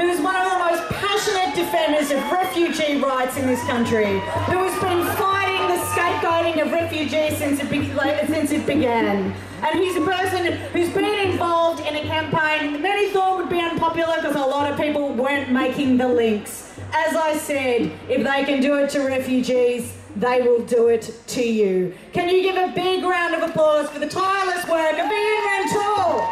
who is one of the most passionate defenders of refugee rights in this country, who has been fighting the scapegoating of refugees since it began. And he's a person who's been involved in a campaign that many thought would be unpopular because a lot of people weren't making the links. As I said, if they can do it to refugees, they will do it to you. Can you give a big round of applause for the tireless work of Rintoul?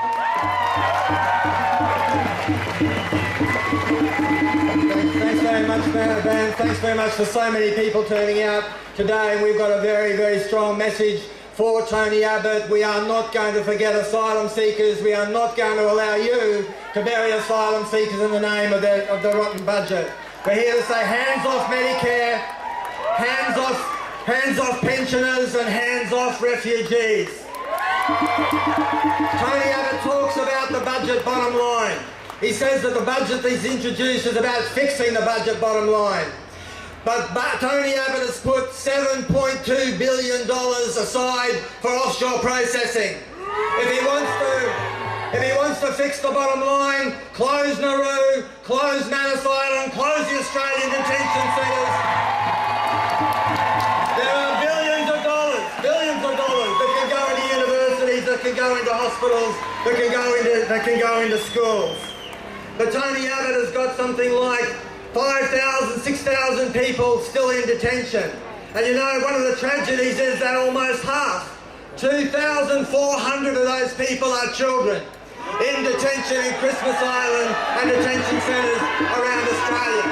Thanks very much, Van. Thanks very much for so many people turning out today. And we've got a very, very strong message for Tony Abbott. We are not going to forget asylum seekers. We are not going to allow you to bury asylum seekers in the name of the rotten budget. We're here to say hands off Medicare, hands off pensioners, and hands off refugees. Tony Abbott talks about the budget bottom line. He says that the budget he's introduced is about fixing the budget bottom line. But Tony Abbott has put $7.2 billion aside for offshore processing. If he wants to fix the bottom line, close Nauru, close Manus Island, close the Australian detention centres. There are billions of dollars that can go into universities, that can go into hospitals, that can go into schools. But Tony Abbott has got something like 5,000, 6,000 people still in detention. And you know, one of the tragedies is that almost half, 2,400 of those people are children in detention in Christmas Island and detention centres around Australia.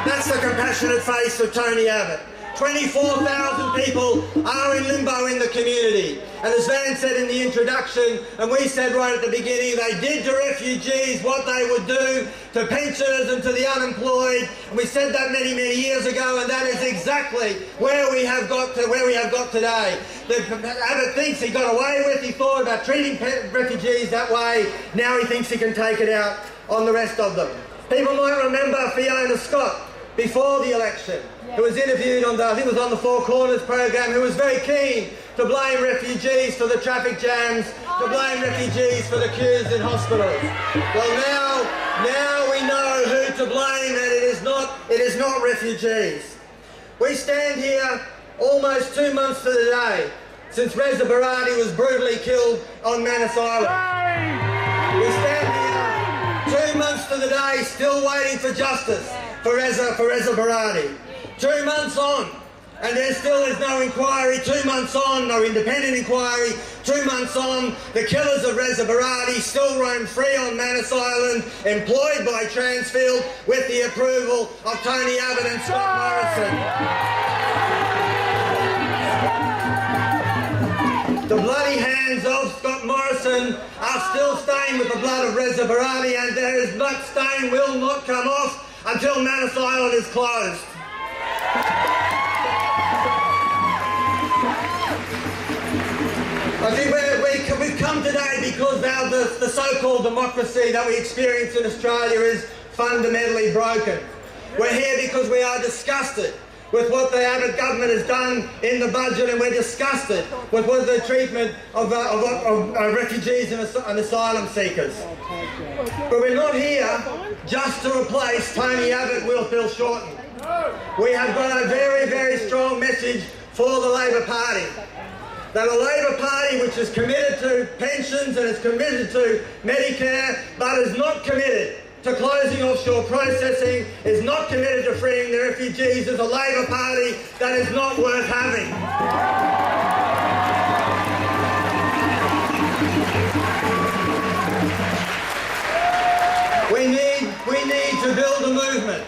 That's the compassionate face of Tony Abbott. 24,000 people are in limbo in the community. And as Van said in the introduction, and we said right at the beginning, they did to refugees what they would do to pensioners and to the unemployed. And we said that many, many years ago, and that is exactly where we have got today. Abbott thinks he got away with, he thought about treating refugees that way. Now he thinks he can take it out on the rest of them. People might remember Fiona Scott before the election, who was interviewed on I think it was on the Four Corners program, who was very keen to blame refugees for the traffic jams, to blame refugees for the queues in hospitals. Well, now we know who to blame, and it is not refugees. We stand here almost 2 months to the day since Reza Barati was brutally killed on Manus Island. We stand here 2 months to the day still waiting for justice for Reza Barati. 2 months on, and there still is no inquiry. 2 months on, no independent inquiry. 2 months on, the killers of Reza Barati still roam free on Manus Island, employed by Transfield with the approval of Tony Abbott and Scott Morrison. The bloody hands of Scott Morrison are still stained with the blood of Reza Barati, and that stain will not come off until Manus Island is closed. I think we've come today because the so-called democracy that we experience in Australia is fundamentally broken. We're here because we are disgusted with what the Abbott government has done in the budget, and we're disgusted with what the treatment of refugees and asylum seekers. But we're not here just to replace Tony Abbott with Bill Shorten. We have got a very, very strong message for the Labor Party. That a Labor Party which is committed to pensions and is committed to Medicare, but is not committed to closing offshore processing, is not committed to freeing the refugees, is a Labor Party that is not worth having. We need to build a movement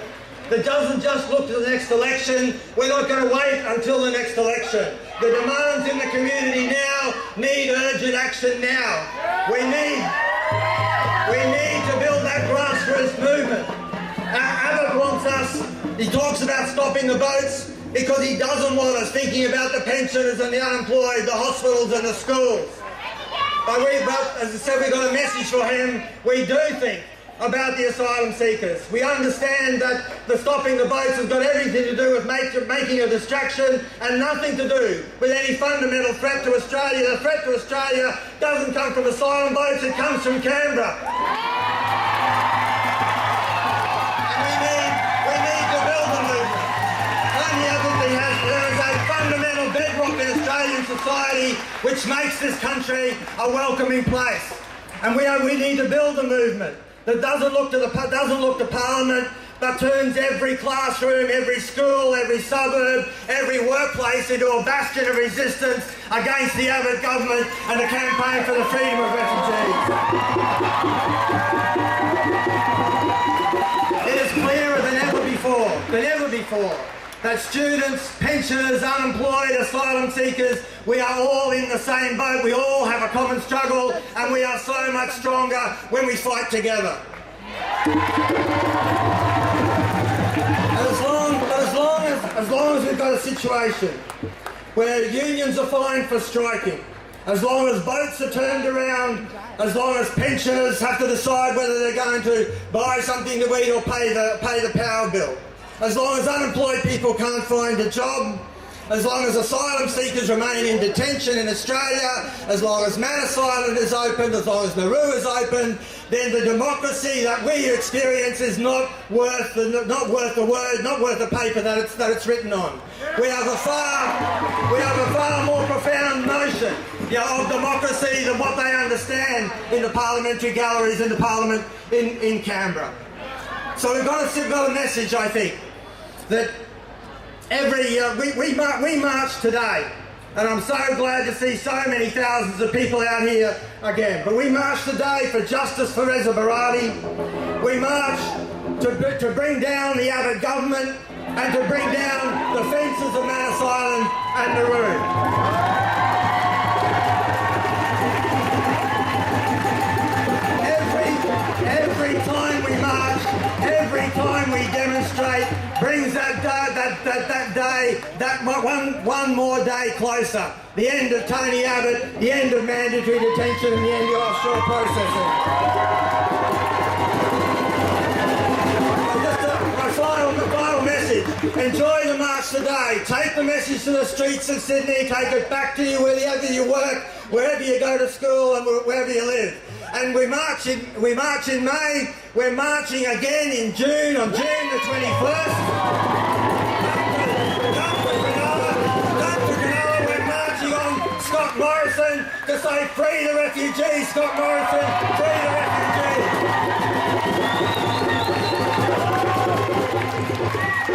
that doesn't just look to the next election. We're not going to wait until the next election. The demands in the community now need urgent action now. We need to build that grassroots movement. Abbott wants us, he talks about stopping the boats because he doesn't want us thinking about the pensioners and the unemployed, the hospitals and the schools. But as I said, we've got a message for him. We do think about the asylum seekers. We understand that the stopping the boats has got everything to do with making a distraction and nothing to do with any fundamental threat to Australia. The threat to Australia doesn't come from asylum boats, it comes from Canberra. Australian society which makes this country a welcoming place. And we need to build a movement that doesn't look to Parliament, but turns every classroom, every school, every suburb, every workplace into a bastion of resistance against the Abbott government and the campaign for the freedom of refugees. It is clearer than ever before, that students, pensioners, unemployed, asylum seekers, we are all in the same boat. We all have a common struggle, and we are so much stronger when we fight together. As long as we've got a situation where unions are fined for striking, as long as boats are turned around, as long as pensioners have to decide whether they're going to buy something to eat or pay the power bill, as long as unemployed people can't find a job, as long as asylum seekers remain in detention in Australia, as long as Manus Island is open, as long as Nauru is open, then the democracy that we experience is not worth the word, not worth the paper that it's written on. We have a far more profound notion of democracy than what they understand in the parliamentary galleries in the Parliament in Canberra. So we've got a message, I think, that we march today, and I'm so glad to see so many thousands of people out here again. But we march today for justice for Reza Barati. We march to bring down the Abbott government and to bring down the fences of Manus Island and Nauru. Every time we march, every time we demonstrate, brings that one more day closer. The end of Tony Abbott, the end of mandatory detention, and the end of offshore processing. Just my final message. Enjoy the march today. Take the message to the streets of Sydney. Take it back to you wherever you work, wherever you go to school, and wherever you live. And we march in May. We're marching again in June, on June the 21st. We're marching on Scott Morrison to say free the refugees, Scott Morrison, free the refugees.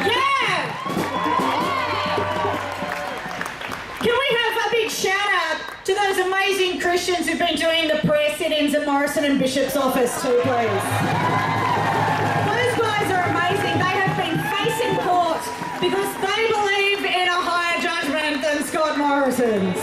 Yeah! Can we have a big shout out to those amazing Christians who've been doing the prayer sit-ins at Morrison and Bishop's office too, please? Those guys are amazing. They have been facing court because they believe in a higher judgment than Scott Morrison's.